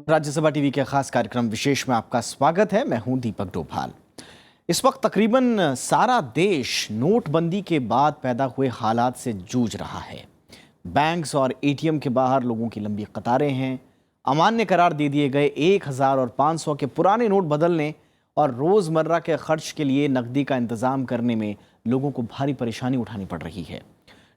Rajya Sabha TV के खास कार्यक्रम विशेष में आपका स्वागत है। मैं हूं दीपक डोभाल। इस वक्त तकरीबन सारा देश नोटबंदी के बाद पैदा हुए हालात से जूझ रहा है। बैंक्स और एटीएम के बाहर लोगों की लंबी कतारें हैं। अमान्य करार दे दिए गए 1000 और 500 के पुराने नोट बदलने और रोजमर्रा के खर्च के लिए नकदी का इंतजाम करने में लोगों को भारी परेशानी उठानी पड़ रही है।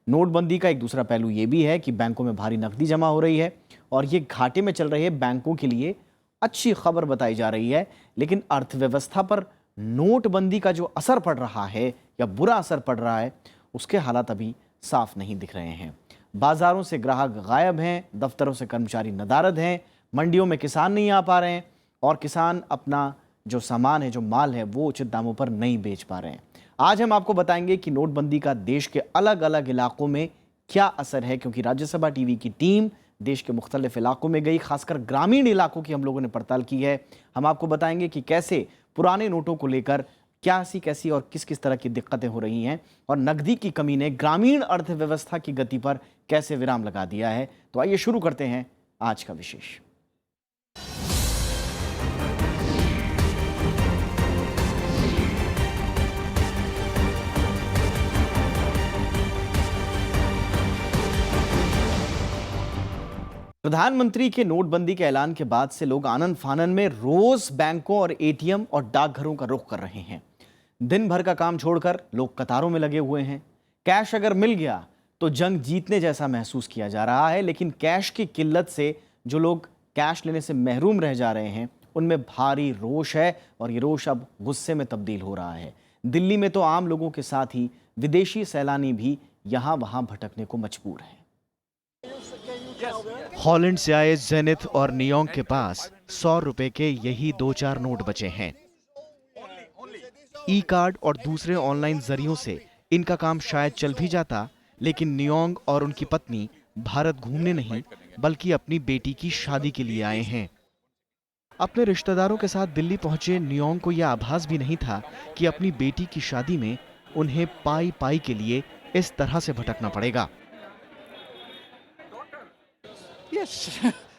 नोटबंदी का एक दूसरा पहलू ये भी है कि बैंकों में भारी नकदी जमा हो रही है और ये घाटे में चल रहे बैंकों के लिए अच्छी खबर बताई जा रही है। लेकिन अर्थव्यवस्था पर नोटबंदी का जो असर पड़ रहा है या बुरा असर पड़ रहा है, उसके हालात अभी साफ नहीं दिख रहे हैं। बाजारों से ग्राहक गायब हैं, दफ्तरों से कर्मचारी नदारद हैं, मंडियों में किसान नहीं आ पा रहे हैं और किसान अपना जो सामान है, जो माल है, वो उचित दामों पर नहीं बेच पा रहे हैं। आज हम आपको बताएंगे कि नोटबंदी का देश के अलग अलग इलाकों में क्या असर है, क्योंकि राज्यसभा टीवी की टीम देश के मुख्तलिफ इलाकों में गई, खासकर ग्रामीण इलाकों की हम लोगों ने पड़ताल की है। हम आपको बताएंगे कि कैसे पुराने नोटों को लेकर कैसी और किस किस तरह की दिक्कतें हो रही हैं और नकदी की कमी ने ग्रामीण अर्थव्यवस्था की गति पर कैसे विराम लगा दिया है। तो आइए शुरू करते हैं आज का विशेष। प्रधानमंत्री के नोटबंदी के ऐलान के बाद से लोग आनन फानन में रोज बैंकों और एटीएम और डाकघरों का रुख कर रहे हैं। दिन भर का काम छोड़कर लोग कतारों में लगे हुए हैं। कैश अगर मिल गया तो जंग जीतने जैसा महसूस किया जा रहा है, लेकिन कैश की किल्लत से जो लोग कैश लेने से महरूम रह जा रहे हैं, उनमें भारी रोष है और ये रोष अब गुस्से में तब्दील हो रहा है। दिल्ली में तो आम लोगों के साथ ही विदेशी सैलानी भी यहाँ वहाँ भटकने को मजबूर हैं। हॉलैंड से आए जेनिथ और नियोंग के पास 100 रुपए के यही 2-4 नोट बचे हैं। ई कार्ड और दूसरे ऑनलाइन जरियों से इनका काम शायद चल भी जाता, लेकिन नियोंग और उनकी पत्नी भारत घूमने नहीं बल्कि अपनी बेटी की शादी के लिए आए हैं। अपने रिश्तेदारों के साथ दिल्ली पहुंचे नियोंग को यह आभास भी नहीं था कि अपनी बेटी की शादी में उन्हें पाई के लिए इस तरह से भटकना पड़ेगा। Yes,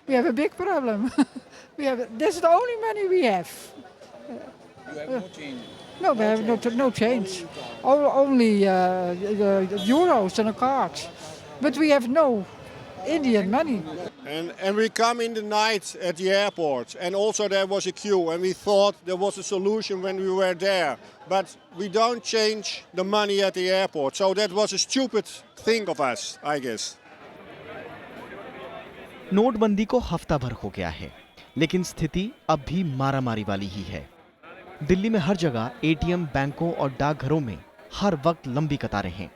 we have a big problem. This is the only money we have. You have no change. No, we have no change. Only the euros and the cards. But we have no Indian money. And we come in the night at the airport, and also there was a queue, and we thought there was a solution when we were there. But we don't change the money at the airport, so that was a stupid thing of us, I guess. नोटबंदी को हफ्ता भर हो गया है, लेकिन स्थिति अब भी मारामारी वाली ही है। दिल्ली में हर जगह एटीएम, बैंकों और डाकघरों में हर वक्त लंबी कतारें हैं।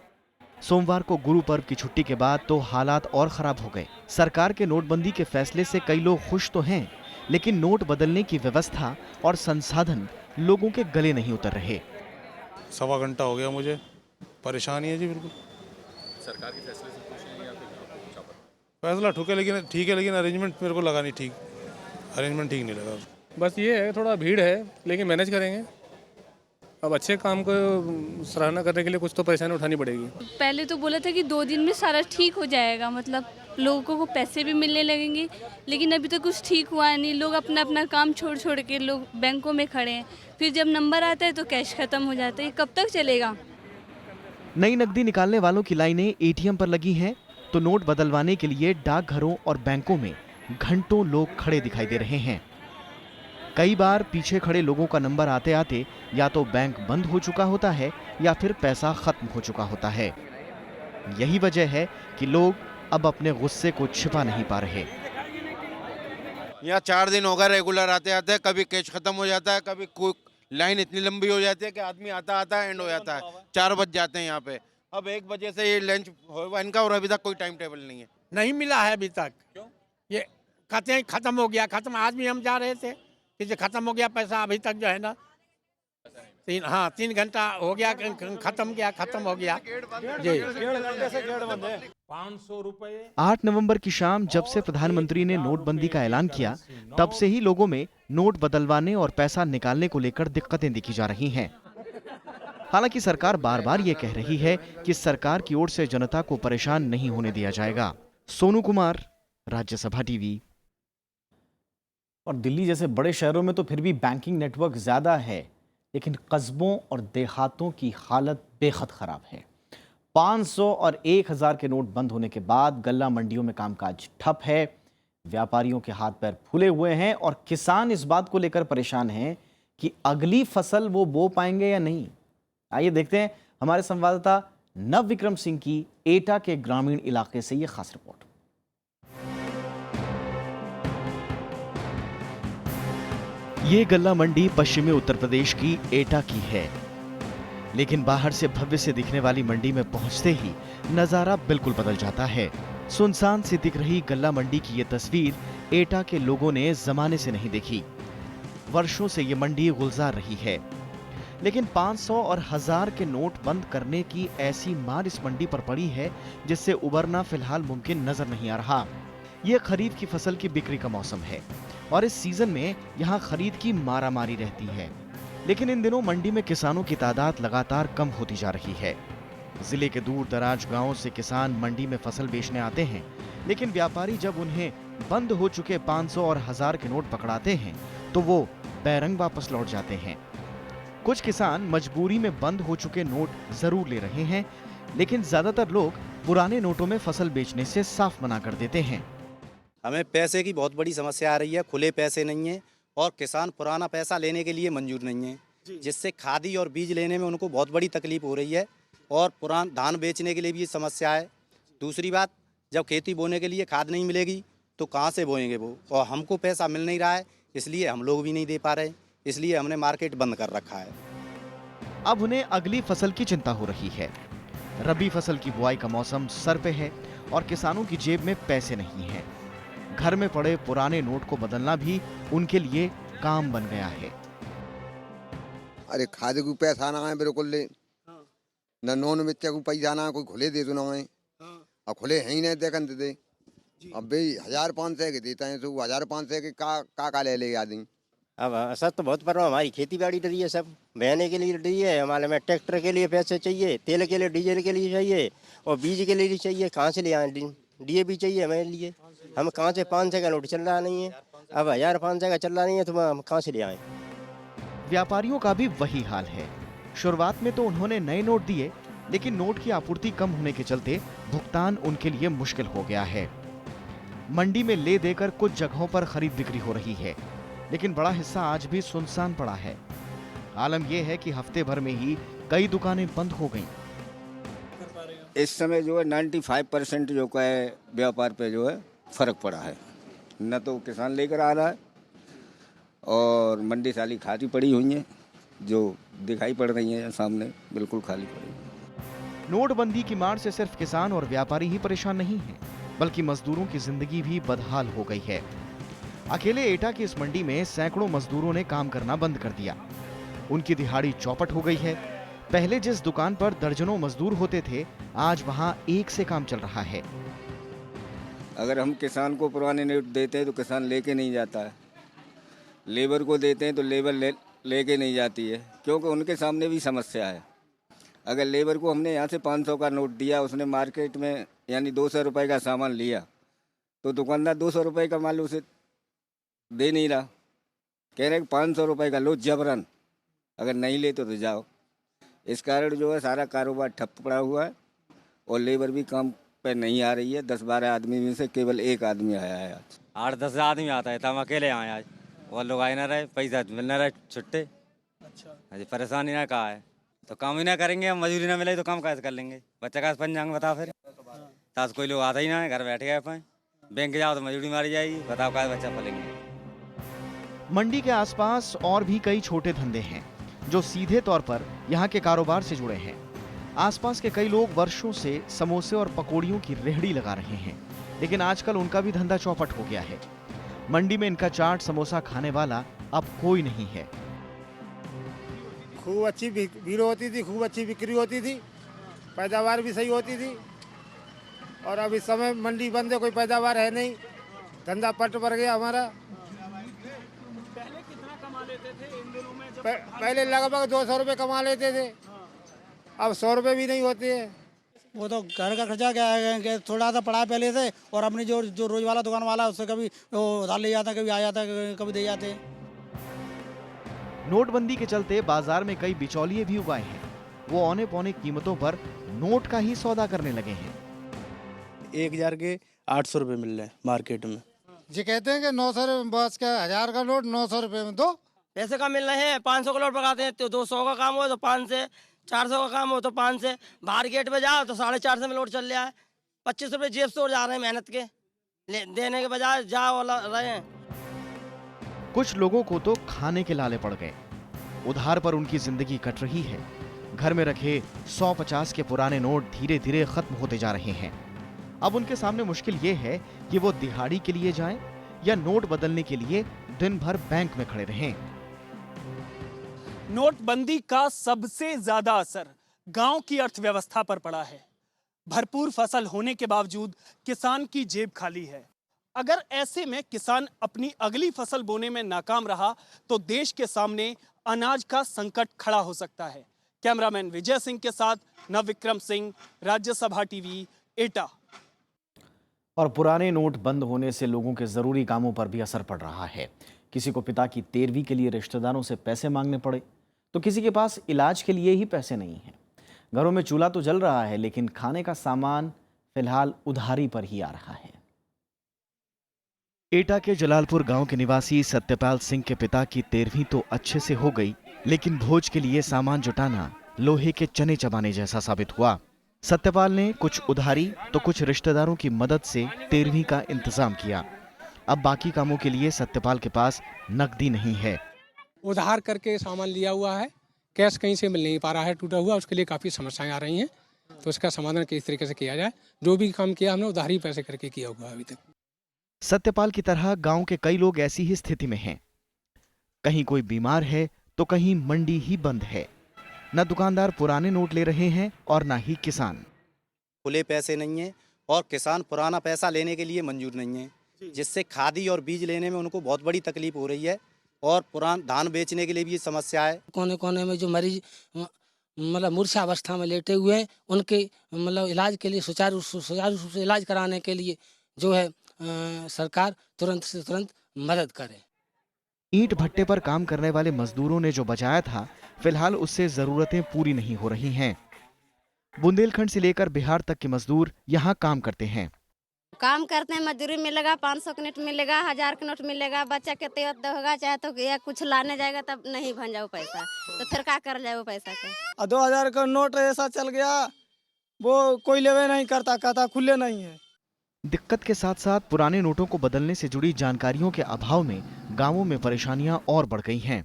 सोमवार को गुरु पर्व की छुट्टी के बाद तो हालात और खराब हो गए। सरकार के नोटबंदी के फैसले से कई लोग खुश तो हैं, लेकिन नोट बदलने की व्यवस्था और संसाधन लोगों के गले नहीं उतर रहे। 1.25 घंटा हो गया, मुझे परेशानी है जी बिल्कुल। सरकार के फैसले से खुश हैं या फिर आपको कुछ आपत्ति? फैसला ठीक है, लेकिन अरेंजमेंट मेरे को लगा नहीं ठीक। अरेंजमेंट ठीक नहीं लगा। बस ये है, थोड़ा भीड़ है लेकिन मैनेज करेंगे। अब अच्छे काम को सराहना करने के लिए कुछ तो परेशानी उठानी पड़ेगी। पहले तो बोला था कि 2 दिन में सारा ठीक हो जाएगा, मतलब लोगों को पैसे भी मिलने लगेंगे, लेकिन अभी तो कुछ ठीक हुआ नहीं। लोग अपना अपना काम छोड़ के लोग बैंकों में खड़े हैं। फिर जब नंबर आता है तो कैश खत्म हो जाता है। कब तक चलेगा? नई नकदी निकालने वालों की लाइनें एटीएम पर लगी हैं, तो नोट बदलवाने के लिए डाकघरों और बैंकों में घंटों लोग खड़े दिखाई दे रहे हैं। कई बार पीछे खड़े लोगों का नंबर आते आते या तो बैंक बंद हो चुका होता है या फिर पैसा खत्म हो चुका होता है। यही वजह है कि लोग अब अपने गुस्से को छिपा नहीं पा रहे। यहाँ 4 दिन हो गए रेगुलर आते आते, कभी कैश खत्म हो जाता है, कभी कोई लाइन इतनी लंबी हो जाती है कि आदमी आता एंड हो जाता है। 4 बज जाते हैं यहाँ पे। अब 1 बजे से ये लंच होगा इनका और अभी तक कोई टाइम टेबल नहीं है। नहीं मिला है अभी तक। क्यों? ये कहते हैं खत्म हो गया। आज भी हम जा रहे थे कि खत्म हो गया पैसा, अभी तक जो है ना 3 घंटा हो गया, खत्म हो गया जी। 500 रुपए। 8 नवंबर की शाम जब से प्रधानमंत्री ने नोटबंदी का ऐलान किया, तब से ही लोगों में नोट बदलवाने और पैसा निकालने को लेकर दिक्कतें दिखी जा रही हैं। हालांकि सरकार बार बार ये कह रही है कि सरकार की ओर से जनता को परेशान नहीं होने दिया जाएगा। सोनू कुमार, राज्यसभा टीवी। और दिल्ली जैसे बड़े शहरों में तो फिर भी बैंकिंग नेटवर्क ज़्यादा है, लेकिन कस्बों और देहातों की हालत बेहद ख़राब है। 500 और 1000 के नोट बंद होने के बाद गल्ला मंडियों में कामकाज ठप है। व्यापारियों के हाथ पैर फूले हुए हैं और किसान इस बात को लेकर परेशान हैं कि अगली फसल वो बो पाएंगे या नहीं। आइए देखते हैं हमारे संवाददाता नव विक्रम सिंह की एटा के ग्रामीण इलाके से ये खास रिपोर्ट। ये गल्ला मंडी पश्चिमी उत्तर प्रदेश की एटा की है, लेकिन बाहर से भव्य से दिखने वाली मंडी में पहुंचते ही नजारा बिल्कुल बदल जाता है। सुनसान सी दिख रही गल्ला मंडी की ये तस्वीर एटा के लोगों ने जमाने से नहीं देखी। वर्षों से ये मंडी गुलजार रही है, लेकिन 500 और 1000 के नोट बंद करने की ऐसी मार इस मंडी पर पड़ी है जिससे उबरना फिलहाल मुमकिन नजर नहीं आ रहा। ये खरीफ की फसल की बिक्री का मौसम है और इस सीजन में यहाँ खरीद की मारामारी रहती है, लेकिन इन दिनों मंडी में किसानों की तादाद लगातार कम होती जा रही है। जिले के दूर दराज गांवों से किसान मंडी में फसल बेचने आते हैं, लेकिन व्यापारी जब उन्हें बंद हो चुके 500 और 1000 के नोट पकड़ाते हैं तो वो बैरंग वापस लौट जाते हैं। कुछ किसान मजबूरी में बंद हो चुके नोट जरूर ले रहे हैं, लेकिन ज्यादातर लोग पुराने नोटों में फसल बेचने से साफ मना कर देते हैं। हमें पैसे की बहुत बड़ी समस्या आ रही है, खुले पैसे नहीं है और किसान पुराना पैसा लेने के लिए मंजूर नहीं है, जिससे खादी और बीज लेने में उनको बहुत बड़ी तकलीफ हो रही है और पुरान धान बेचने के लिए भी समस्या है। दूसरी बात, जब खेती बोने के लिए खाद नहीं मिलेगी तो कहाँ से बोएंगे वो, और हमको पैसा मिल नहीं रहा है, इसलिए हम लोग भी नहीं दे पा रहे, इसलिए हमने मार्केट बंद कर रखा है। अब उन्हें अगली फसल की चिंता हो रही है। रबी फसल की बुआई का मौसम सर पे है और किसानों की जेब में पैसे नहीं है। घर में पड़े पुराने नोट को बदलना भी उनके लिए काम बन गया है। अरे खाद को पैसा ना है बिल्कुल न नॉन बच्चे को पैसा ना कोई खुले दे दो ना है, अब खुले है ही नहीं देखन दे। अब भाई 1500 के देता है तो 1500 के का ले ले आदमी। अब असर तो बहुत पर हमारी खेती बाड़ी डरी है, सब बहने के लिए डरी है, हमारे में ट्रैक्टर के लिए पैसे चाहिए, तेल के लिए डीजल के लिए चाहिए और बीज के लिए चाहिए। कहाँ से ले आए? DAP चाहिए हमारे लिए, हम कहाँ से 500 का नोट चल रहा नहीं है, अब 1500 का चल रहा नहीं है, तो हम कहाँ से ले आए? व्यापारियों का भी वही हाल है। शुरुआत में तो उन्होंने नए नोट दिए, लेकिन नोट की आपूर्ति कम होने के चलते भुगतान उनके लिए मुश्किल हो गया है। मंडी में ले देकर कुछ जगहों पर खरीद बिक्री हो रही है, लेकिन बड़ा हिस्सा आज भी सुनसान पड़ा है। आलम यह है कि हफ्ते भर में ही कई दुकानें बंद हो गईं। इस समय जो है 95% जो का है व्यापार पे जो है फर्क पड़ा है, न तो किसान लेकर आ रहा है और मंडी साली खाली पड़ी हुई है, जो दिखाई पड़ रही है सामने बिल्कुल खाली पड़ी है। नोटबंदी की मार से सिर्फ किसान और व्यापारी ही परेशान नहीं हैं, बल्कि मजदूरों की जिंदगी भी बदहाल हो गई है। अकेले एटा की इस मंडी में सैकड़ों मजदूरों ने काम करना बंद कर दिया। उनकी दिहाड़ी चौपट हो गई है। पहले जिस दुकान पर दर्जनों मजदूर होते थे, आज वहां एक से काम चल रहा है। अगर हम किसान को पुराने नोट देते हैं तो किसान लेके नहीं जाता है, लेबर को देते हैं तो लेबर लेके नहीं जाती है, क्योंकि उनके सामने भी समस्या है। अगर लेबर को हमने यहाँ से 500 का नोट दिया, उसने मार्केट में यानी 200 रुपये का सामान लिया, तो दुकानदार 200 रुपये का माल उसे दे नहीं रहा, कह रहे 500 रुपये का लो जबरन, अगर नहीं ले तो जाओ। इस कारण जो है सारा कारोबार ठप पड़ा हुआ है और लेबर भी काम पे नहीं आ रही है। 10-12 आदमी में से केवल एक आदमी आया है आज। 8-10 आदमी आता है, तो हम अकेले आए आज, और लोग आए ना रहे, पैसा मिल ना रहे छुट्टे। अच्छा, परेशानी ना कहा है तो काम ही ना करेंगे, हम मजदूरी ना मिले तो काम कैसे कर लेंगे? बच्चा का पंजांग बताओ, फिर ताज कोई लोग आता ही ना है, घर बैठ गए पाए, बैंक जाओ तो मजदूरी मारी जाएगी, बताओ कैसे बच्चा पलेंगे। मंडी के आसपास और भी कई छोटे धंधे हैं जो सीधे तौर पर यहाँ के कारोबार से जुड़े हैं। आसपास के कई लोग वर्षों से समोसे और पकौड़ियों की रेहड़ी लगा रहे हैं, लेकिन आजकल उनका भी धंधा चौपट हो गया है। मंडी में इनका चाट समोसा खाने वाला अब कोई नहीं है। खूब अच्छी भीड़ होती थी, खूब अच्छी बिक्री होती थी, पैदावार भी सही होती थी, और अब इस समय मंडी बंद है, कोई पैदावार है नहीं, धंधा पट पड़ गया हमारा। पहले कितना कमा लेते थे इन दिनों में? पहले लगभग 200 रुपये कमा लेते थे, अब 100 रुपये भी नहीं होते हैं। वो तो घर का खर्चा क्या है कि थोड़ा सा पड़ा है पहले से, और अपनी जो जो रोज वाला दुकान वाला है उससे कभी वो उधार ले जाता है, कभी आ जाता है, कभी दे जाते हैं। नोटबंदी के चलते बाजार में कई बिचौलिए भी उगाए हैं। वो औने पौने कीमतों पर नोट का ही सौदा करने लगे हैं। 1000 के 800 रुपये मिल रहे हैं मार्केट में। जी कहते हैं कि 900 बस का 1000 का नोट 900 रुपये में दो पैसे का मिल रहे हैं। 500 का नोट पकाते हैं तो 200 का काम हो तो 5 से, 400 का काम हो तो 5 से, बाहर गेट पे जाओ तो 450 में नोट चल रहा है। 25 रुपये जेब से उड़ जा रहे हैं मेहनत के, देने के बजाय जाओ रहे हैं। कुछ लोगों को तो खाने के लाले पड़ गए। उधार पर उनकी जिंदगी कट रही है। घर में रखे 100-50 के पुराने नोट धीरे धीरे खत्म होते जा रहे हैं। अब उनके सामने मुश्किल ये है कि वो दिहाड़ी के लिए जाएं या नोट बदलने के लिए दिन भर बैंक में खड़े रहें। नोटबंदी का सबसे ज्यादा असर गांव की अर्थव्यवस्था पर पड़ा है। भरपूर फसल होने के बावजूद किसान की जेब खाली है। अगर ऐसे में किसान अपनी अगली फसल बोने में नाकाम रहा तो देश के सामने अनाज का संकट खड़ा हो सकता है। कैमरामैन विजय सिंह के साथ नवविक्रम सिंह, राज्यसभा टीवी, एटा। और पुराने नोट बंद होने से लोगों के जरूरी कामों पर भी असर पड़ रहा है। किसी को पिता की 13वीं के लिए रिश्तेदारों से पैसे मांगने पड़े तो किसी के पास इलाज के लिए ही पैसे नहीं हैं। घरों में चूल्हा तो जल रहा है लेकिन खाने का सामान फिलहाल उधारी पर ही आ रहा है। एटा के जलालपुर गांव के निवासी सत्यपाल सिंह के पिता की 13वीं तो अच्छे से हो गई, लेकिन भोज के लिए सामान जुटाना लोहे के चने चबाने जैसा साबित हुआ। सत्यपाल ने कुछ उधारी तो कुछ रिश्तेदारों की मदद से 13वीं का इंतजाम किया। अब बाकी कामों के लिए सत्यपाल के पास नकदी नहीं है। उधार करके सामान लिया हुआ है, कैश कहीं से मिल नहीं पा रहा है, टूटा हुआ। उसके लिए काफ़ी समस्याएं आ रही हैं, तो इसका समाधान किस तरीके से किया जाए। जो भी काम किया हमने उधारी पैसे करके किया हुआ है अभी तक। सत्यपाल की तरह गांव के कई लोग ऐसी ही स्थिति में हैं। कहीं कोई बीमार है तो कहीं मंडी ही बंद है। न दुकानदार पुराने नोट ले रहे हैं और न ही किसान। खुले पैसे नहीं है और किसान पुराना पैसा लेने के लिए मंजूर नहीं है, जिससे खादी और बीज लेने में उनको बहुत बड़ी तकलीफ हो रही है और पुरान धान बेचने के लिए भी समस्या है। कोने कोने में जो मरीज मतलब मूर्छा अवस्था में लेटे हुए हैं, उनके मतलब इलाज के लिए सुचारू रूप से इलाज कराने के लिए जो है सरकार तुरंत से तुरंत मदद करे। ईंट भट्टे पर काम करने वाले मजदूरों ने जो बचाया था, फिलहाल उससे जरूरतें पूरी नहीं हो रही हैं। बुंदेलखंड से लेकर बिहार तक के मजदूर यहाँ काम करते हैं। काम करते हैं, मजदूरी मिलेगा, 500 का नोट मिलेगा, 1000 का नोट मिलेगा। बच्चा के तैयार होगा चाहे तो या कुछ लाने जाएगा तब नहीं बन जाओ पैसा, तो फिर क्या कर जाए वो पैसा का। 2000 का नोट ऐसा चल गया, वो कोई लेवे नहीं करता, खाता खुले नहीं है। दिक्कत के साथ साथ पुराने नोटों को बदलने से जुड़ी जानकारियों के अभाव में गांवों में परेशानियां और बढ़ गई हैं।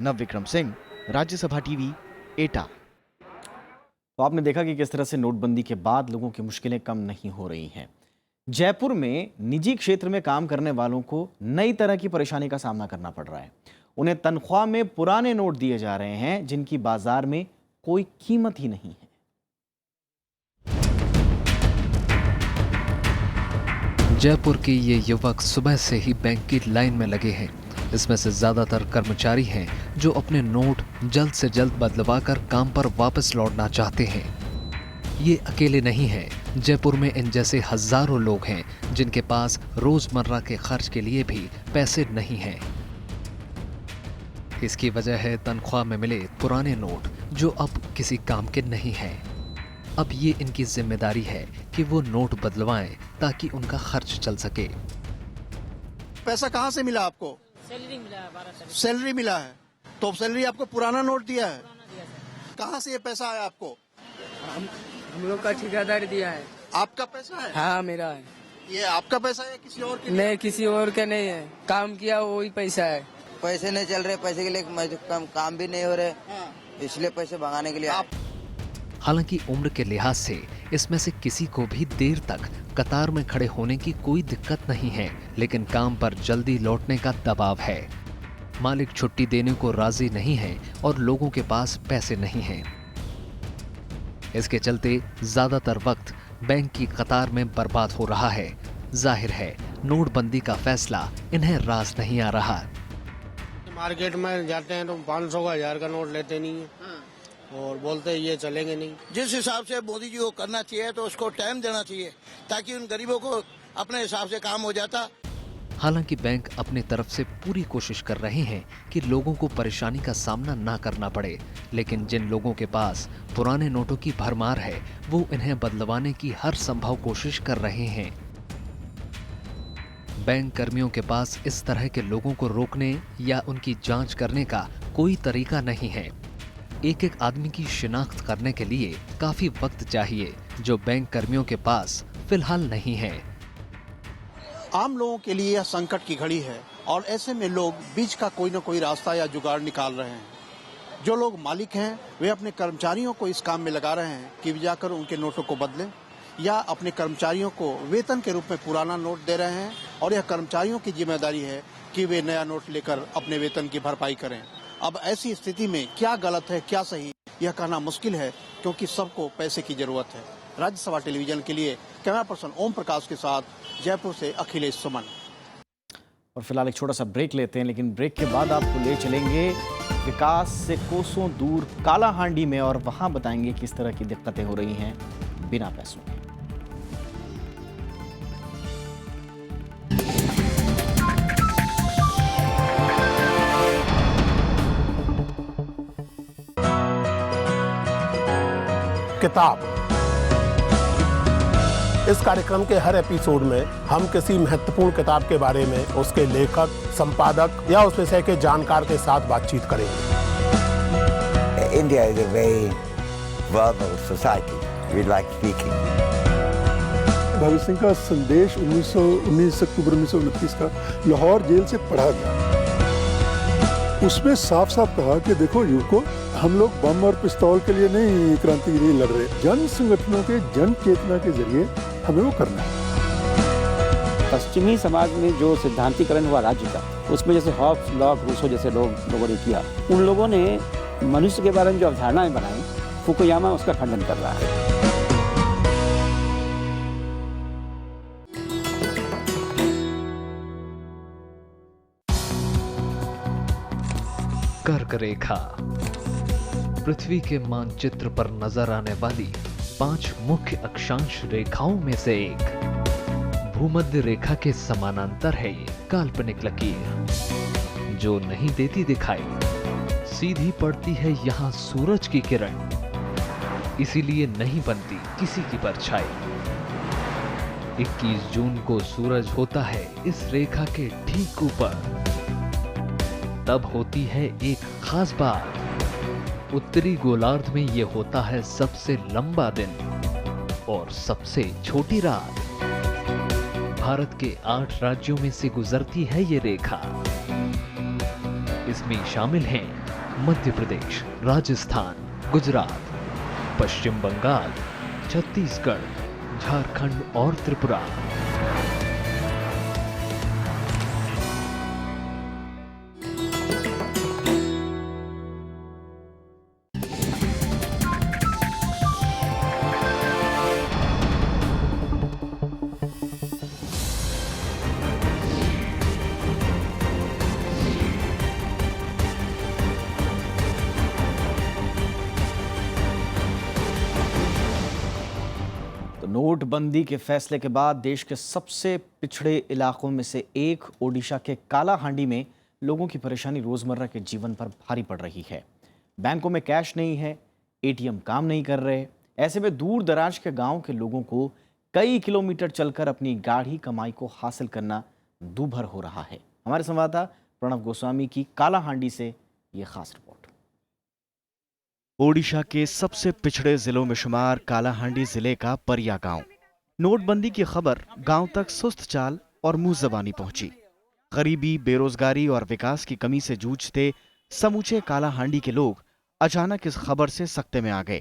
नवविक्रम सिंह, राज्यसभा टीवी, एटा। तो आपने देखा कि किस तरह से नोटबंदी के बाद लोगों की मुश्किलें कम नहीं हो रही हैं। जयपुर में निजी क्षेत्र में काम करने वालों को नई तरह की परेशानी का सामना करना पड़ रहा है। उन्हें तनख्वाह में पुराने नोट दिए जा रहे हैं जिनकी बाजार में कोई कीमत ही नहीं है। जयपुर के ये युवक सुबह से ही बैंक की लाइन में लगे हैं। इसमें से ज्यादातर कर्मचारी हैं जो अपने नोट जल्द से जल्द बदलवाकर काम पर वापस लौटना चाहते हैं। ये अकेले नहीं हैं, जयपुर में इन जैसे हजारों लोग हैं जिनके पास रोजमर्रा के खर्च के लिए भी पैसे नहीं हैं। इसकी वजह है तनख्वाह में मिले पुराने नोट जो अब किसी काम के नहीं हैं। अब ये इनकी जिम्मेदारी है कि वो नोट बदलवाएं ताकि उनका खर्च चल सके। पैसा कहाँ से मिला आपको? सैलरी मिला है, 12 सैलरी मिला है, तो सैलरी आपको पुराना नोट दिया है? कहाँ से ये पैसा आया आपको? हम लोग का ठेकेदार दिया है। आपका पैसा है? हाँ मेरा है। ये आपका पैसा है किसी और के? नहीं, किसी और का नहीं है, काम किया वही पैसा है। पैसे नहीं चल रहे, पैसे के लिए काम भी नहीं हो रहे, इसलिए पैसे भगाने के लिए। हालांकि उम्र के लिहाज से इसमें से किसी को भी देर तक कतार में खड़े होने की कोई दिक्कत नहीं है, लेकिन काम पर जल्दी लौटने का दबाव है। मालिक छुट्टी देने को राजी नहीं है और लोगों के पास पैसे नहीं हैं। इसके चलते ज्यादातर वक्त बैंक की कतार में बर्बाद हो रहा है। जाहिर है नोटबंदी का फैसला इन्हें रास नहीं आ रहा। मार्केट में जाते हैं तो 500 का 1000 का नोट लेते नहीं है, और बोलते हैं ये चलेंगे नहीं। जिस हिसाब से मोदी जी को करना चाहिए तो उसको टाइम देना चाहिए ताकि उन गरीबों को अपने हिसाब से काम हो जाता। हालांकि बैंक अपनी तरफ से पूरी कोशिश कर रहे हैं कि लोगों को परेशानी का सामना ना करना पड़े, लेकिन जिन लोगों के पास पुराने नोटों की भरमार है वो इन्हें बदलवाने की हर संभव कोशिश कर रहे हैं। बैंक कर्मियों के पास इस तरह के लोगों को रोकने या उनकी जांच करने का कोई तरीका नहीं है। एक एक आदमी की शिनाख्त करने के लिए काफी वक्त चाहिए, जो बैंक कर्मियों के पास फिलहाल नहीं है। आम लोगों के लिए यह संकट की घड़ी है और ऐसे में लोग बीच का कोई न कोई रास्ता या जुगाड़ निकाल रहे हैं। जो लोग मालिक हैं वे अपने कर्मचारियों को इस काम में लगा रहे हैं कि वे जाकर उनके नोटों को बदलें या अपने कर्मचारियों को वेतन के रूप में पुराना नोट दे रहे हैं और यह कर्मचारियों की जिम्मेदारी है कि वे नया नोट लेकर अपने वेतन की भरपाई करें। अब ऐसी स्थिति में क्या गलत है क्या सही यह कहना मुश्किल है, क्योंकि सबको पैसे की जरूरत है। राज्यसभा टेलीविजन के लिए कैमरा पर्सन ओम प्रकाश के साथ जयपुर से अखिलेश सुमन। और फिलहाल एक छोटा सा ब्रेक लेते हैं, लेकिन ब्रेक के बाद आपको ले चलेंगे विकास से कोसों दूर कालाहांडी में और वहां बताएंगे किस तरह की दिक्कतें हो रही हैं बिना पैसों के। किताब। इस कार्यक्रम के हर एपिसोड में हम किसी महत्वपूर्ण किताब के बारे में उसके लेखक, संपादक या उस विषय के जानकार के साथ बातचीत करेंगे। India is a very verbal society. We like speaking. Bhagat Singh का संदेश 19 अक्टूबर 1929 का लाहौर जेल से पढ़ा गया। उसमें साफ साफ कहा कि देखो युवको, हम लोग बम और पिस्तौल के लिए नहीं क्रांति के लिए लड़ रहे, जन संगठनों के जन चेतना के जरिए हमें वो करना है। पश्चिमी समाज में जो सिद्धांतीकरण हुआ राज्य का, उसमें जैसे हॉब्स, लॉक, रूसो जैसे लोगों ने किया, उन लोगों ने मनुष्य के बारे में जो अवधारणाएं बनाई, फुकुयामा उसका खंडन कर रहा है। कर्क रेखा पृथ्वी के मानचित्र पर नजर आने वाली 5 मुख्य अक्षांश रेखाओं में से एक। भूमध्य रेखा के समानांतर है ये काल्पनिक लकीर, जो नहीं देती दिखाई, सीधी पड़ती है यहाँ सूरज की किरण, इसीलिए नहीं बनती किसी की परछाई। 21 जून को सूरज होता है इस रेखा के ठीक ऊपर। तब होती है एक खास बात, उत्तरी गोलार्ध में ये होता है सबसे लंबा दिन और सबसे छोटी रात। भारत के 8 राज्यों में से गुजरती है ये रेखा। इसमें शामिल हैं मध्य प्रदेश, राजस्थान, गुजरात, पश्चिम बंगाल, छत्तीसगढ़, झारखंड और त्रिपुरा। नोटबंदी के फैसले के बाद देश के सबसे पिछड़े इलाकों में से एक ओडिशा के कालाहांडी में लोगों की परेशानी रोजमर्रा के जीवन पर भारी पड़ रही है। बैंकों में कैश नहीं है, एटीएम काम नहीं कर रहे। ऐसे में दूर दराज के गांव के लोगों को कई किलोमीटर चलकर अपनी गाढ़ी कमाई को हासिल करना दूभर हो रहा है। हमारे संवाददाता प्रणव गोस्वामी की कालाहांडी से ये खास रिपोर्ट। ओडिशा के सबसे पिछड़े जिलों में शुमार कालाहांडी जिले का परिया गांव। नोटबंदी की खबर गांव तक सुस्त चाल और मुंह ज़बानी पहुंची। गरीबी, बेरोजगारी और विकास की कमी से जूझते समूचे कालाहांडी के लोग अचानक इस खबर से सकते में आ गए।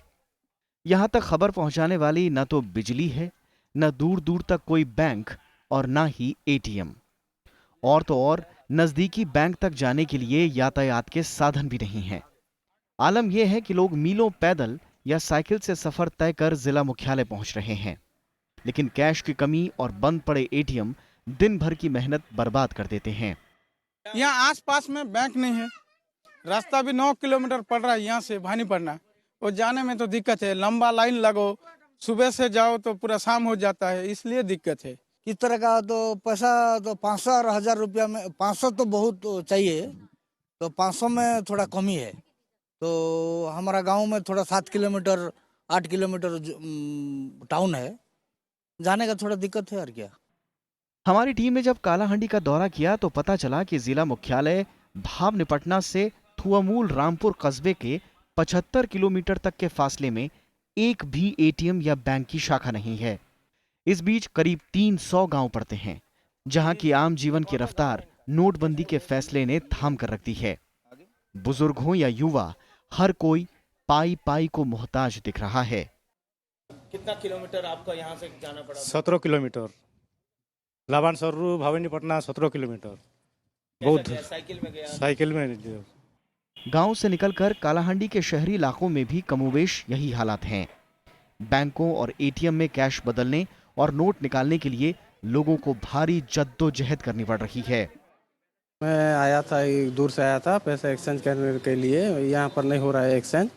यहां तक खबर पहुंचाने वाली न तो बिजली है, न दूर दूर तक कोई बैंक और न ही एटीएम। और तो और नजदीकी बैंक तक जाने के लिए यातायात के साधन भी नहीं है। आलम यह है कि लोग मीलों पैदल या साइकिल से सफर तय कर जिला मुख्यालय पहुंच रहे हैं, लेकिन कैश की कमी और बंद पड़े एटीएम दिन भर की मेहनत बर्बाद कर देते हैं। यहाँ आसपास में बैंक नहीं है, रास्ता भी 9 किलोमीटर पड़ रहा है यहाँ से भानी पड़ना। वो जाने में तो दिक्कत है, लंबा लाइन लगो, सुबह से जाओ तो पूरा शाम हो जाता है, इसलिए दिक्कत है। किस तरह का तो पैसा तो 500 और 1000 रुपया में 500 तो बहुत चाहिए, तो 500 में थोड़ा कमी है। तो हमारा गांव में थोड़ा 7 किलोमीटर 8 किलोमीटर टाउन है, जाने का थोड़ा दिक्कत है और क्या। हमारी टीम ने जब कालाहांडी का दौरा किया तो पता चला कि जिला मुख्यालय भावनिपटना से थुआमूल रामपुर कस्बे के 75 किलोमीटर तक के फासले में एक भी एटीएम या बैंक की शाखा नहीं है। इस बीच करीब 300 गांव पड़ते हैं, जहां की आम जीवन की रफ्तार नोटबंदी के फैसले ने थाम कर रख दी है। बुजुर्ग हो या युवा, हर कोई पाई पाई को मोहताज दिख रहा है। कितना किलोमीटर आपको यहाँ से जाना पड़ा? 17 किलोमीटर, लावान सररू भावनीपटना 17 किलोमीटर। बहुत साइकिल में गया? साइकिल में। गांव से निकलकर कालाहांडी के शहरी इलाकों में भी कमोबेश यही हालात हैं। बैंकों और एटीएम में कैश बदलने और नोट निकालने के लिए लोगों को भारी जद्दोजहद करनी पड़ रही है। मैं आया था, दूर से आया था पैसा एक्सचेंज करने के लिए, यहाँ पर नहीं हो रहा है एक्सचेंज,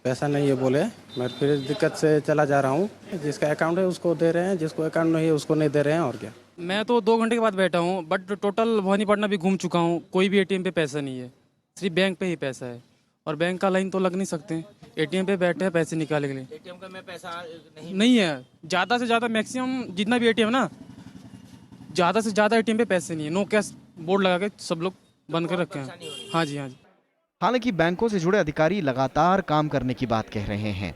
पैसा नहीं है बोले। मैं फिर दिक्कत से चला जा रहा हूँ, जिसका अकाउंट है उसको दे रहे हैं, जिसको अकाउंट नहीं है उसको नहीं दे रहे हैं, और क्या। मैं तो 2 घंटे के बाद बैठा हूँ, बट टोटल भवानीपटना भी घूम चुका हूँ, कोई भी एटीएम पे पैसा नहीं है, सिर्फ बैंक पे ही पैसा है, और बैंक का लाइन तो लग नहीं सकते। एटीएम पे बैठे हैं पैसे निकालने के लिए। एटीएम का में पैसा नहीं है, ज़्यादा से ज़्यादा मैक्सिमम जितना भी एटीएम ना, ज़्यादा से ज़्यादा एटीएम पे पैसे नहीं है। नो कैश बोर्ड लगा के सब लोग बंद कर रखे हैं। हाँ जी, हाँ जी। हालांकि बैंकों से जुड़े अधिकारी लगातार काम करने की बात कह रहे हैं।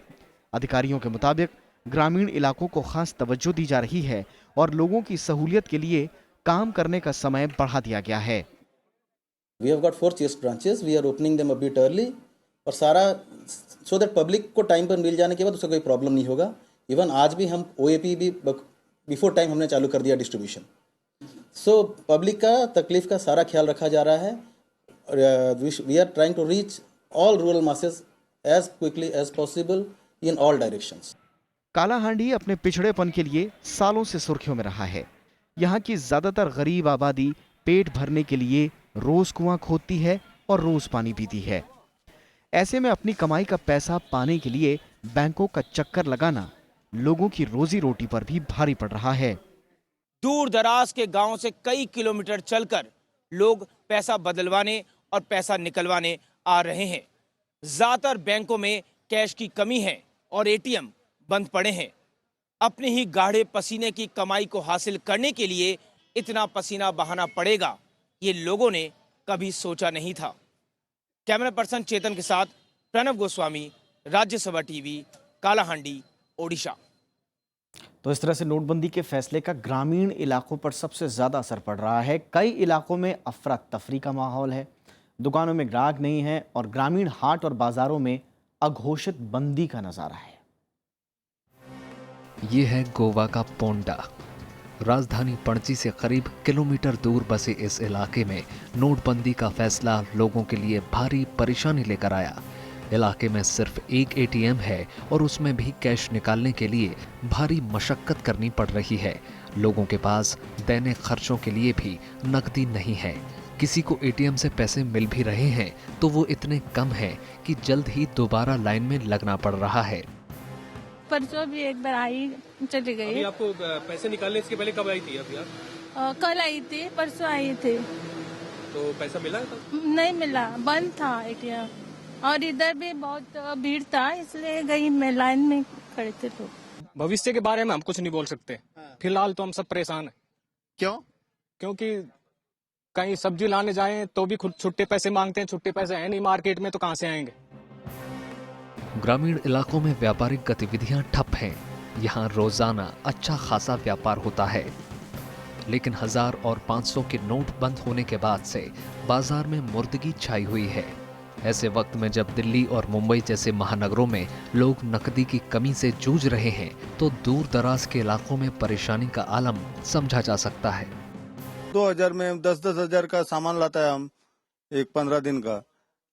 अधिकारियों के मुताबिक ग्रामीण इलाकों को खास तवज्जो दी जा रही है और लोगों की सहूलियत के लिए काम करने का समय बढ़ा दिया गया है। We have got 4 chest branches. We are opening them a bit early और सारा so that पब्लिक को टाइम पर मिल जाने के बाद उसका कोई प्रॉब्लम नहीं होगा। इवन आज भी हम OAP भी बिफोर टाइम हमने चालू कर दिया डिस्ट्रीब्यूशन। सो पब्लिक का तकलीफ का सारा ख्याल रखा जा रहा है। We are trying to reach all rural masses as quickly as possible in all directions. Kalahandi अपने पिछड़ेपन के लिए सालों से सुर्खियों में रहा है। यहाँ की ज्यादातर गरीब आबादी पेट भरने के लिए रोज कुआं खोदती है और रोज पानी पीती है। ऐसे में अपनी कमाई का पैसा पाने के लिए बैंकों का चक्कर लगाना लोगों की रोजी रोटी पर भी भारी पड़ रहा है। दूर दराज के गांव से कई किलोमीटर चलकर लोग पैसा बदलवाने और पैसा निकलवाने आ रहे हैं। ज्यादातर बैंकों में कैश की कमी है और एटीएम बंद पड़े हैं। अपने ही गाढ़े पसीने की कमाई को हासिल करने के लिए इतना पसीना बहाना पड़ेगा, ये लोगों ने कभी सोचा नहीं था। कैमरा पर्सन चेतन के साथ प्रणव गोस्वामी, राज्यसभा टीवी, कालाहांडी, ओडिशा। तो इस तरह से नोटबंदी के फैसले का ग्रामीण इलाकों पर सबसे ज्यादा असर पड़ रहा है। कई इलाकों में अफरा तफरी का माहौल है, दुकानों में ग्राहक नहीं है और ग्रामीण हाट और बाजारों में अघोषित बंदी का नजारा है। ये है गोवा का पोंडा। राजधानी पणजी से करीब किलोमीटर दूर बसे इस इलाके में नोटबंदी का फैसला लोगों के लिए भारी परेशानी लेकर आया। इलाके में सिर्फ एक एटीएम है और उसमें भी कैश निकालने के लिए भारी मशक्कत करनी पड़ रही है। लोगों के पास दैनिक खर्चों के लिए भी नकदी नहीं है। किसी को एटीएम से पैसे मिल भी रहे हैं तो वो इतने कम हैं कि जल्द ही दोबारा लाइन में लगना पड़ रहा है। परसों भी एक बार आई, चली गई। अभी आपको पैसे निकालने इसके पहले कब आई थी? अभी आप कल आई थी, परसों आई थी। तो पैसा मिला था? नहीं मिला, बंद था एटीएम और इधर भी बहुत भीड़ था, इसलिए गई मैं, लाइन में खड़े थे लोग। भविष्य के बारे में हम कुछ नहीं बोल सकते। फिलहाल तो हम सब परेशान हैं। क्यों? क्योंकि कहीं सब्जी लाने जाएं तो भी खुद छुट्टे पैसे मांगते हैं। छुट्टे पैसे है नहीं मार्केट में, तो कहां से आएंगे। ग्रामीण इलाकों में व्यापारिक गतिविधियां ठप हैं। यहाँ रोजाना अच्छा खासा व्यापार होता है, लेकिन 1000 और 500 के नोट बंद होने के बाद से बाजार में मुर्दगी छाई हुई है। ऐसे वक्त में जब दिल्ली और मुंबई जैसे महानगरों में लोग नकदी की कमी से जूझ रहे हैं, तो दूर दराज के इलाकों में परेशानी का आलम समझा जा सकता है। 2000 में 10-10 हजार का सामान लाता है हम, एक 15 दिन का।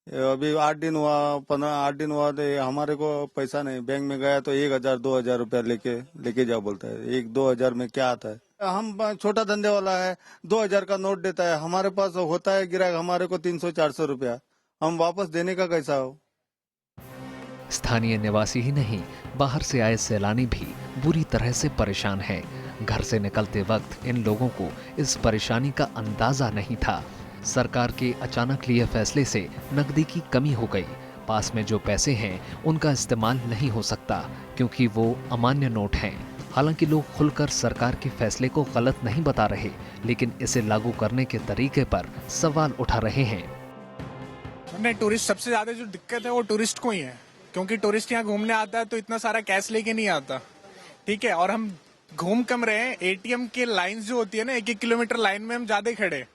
अभी 8 दिन हुआ, 8 दिन हुआ तो हमारे को पैसा नहीं। बैंक में गया तो 1000-2000 रुपया लेके जाओ बोलता है। 1-2 हजार में क्या आता है? हम छोटा धंधे वाला है, 2000 का नोट देता है। हमारे पास होता है ग्राहक हमारे को 300-400 रुपया, हम वापस देने का कैसा हो? स्थानीय निवासी ही नहीं, बाहर से आए सैलानी भी बुरी तरह से परेशान हैं। घर से निकलते वक्त इन लोगों को इस परेशानी का अंदाजा नहीं था। सरकार के अचानक लिए फैसले से नकदी की कमी हो गई। पास में जो पैसे हैं उनका इस्तेमाल नहीं हो सकता क्योंकि वो अमान्य नोट हैं। हालांकि लोग खुलकर सरकार के फैसले को गलत नहीं बता रहे, लेकिन इसे लागू करने के तरीके पर सवाल उठा रहे हैं। नहीं, टूरिस्ट सबसे ज्यादा जो दिक्कत है वो टूरिस्ट को ही है, क्योंकि टूरिस्ट यहाँ घूमने आता है तो इतना सारा कैश लेके नहीं आता, ठीक है। और हम घूम कम रहे हैं, एटीएम के लाइंस जो होती है ना, 1-1 किलोमीटर लाइन में हम ज्यादा खड़े।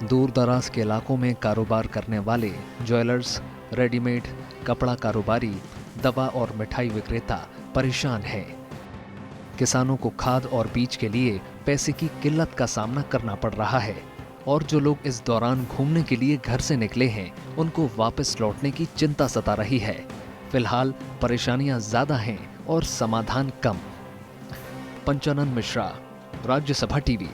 दूर दराज के इलाकों में कारोबार करने वाले ज्वेलर्स, रेडीमेड, कपड़ा कारोबारी, दवा और मिठाई विक्रेता परेशान हैं। किसानों को खाद और बीज के लिए पैसे की किल्लत का सामना करना पड़ रहा है और जो लोग इस दौरान घूमने के लिए घर से निकले हैं उनको वापस लौटने की चिंता सता रही है। फिलहाल परेशानियां ज्यादा हैं और समाधान कम। पंचानन मिश्रा, राज्यसभा टीवी।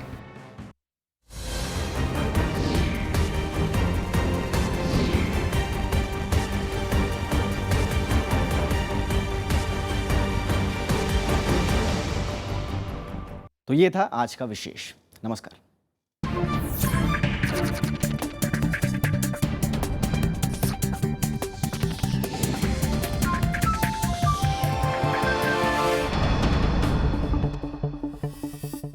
तो ये था आज का विशेष। नमस्कार।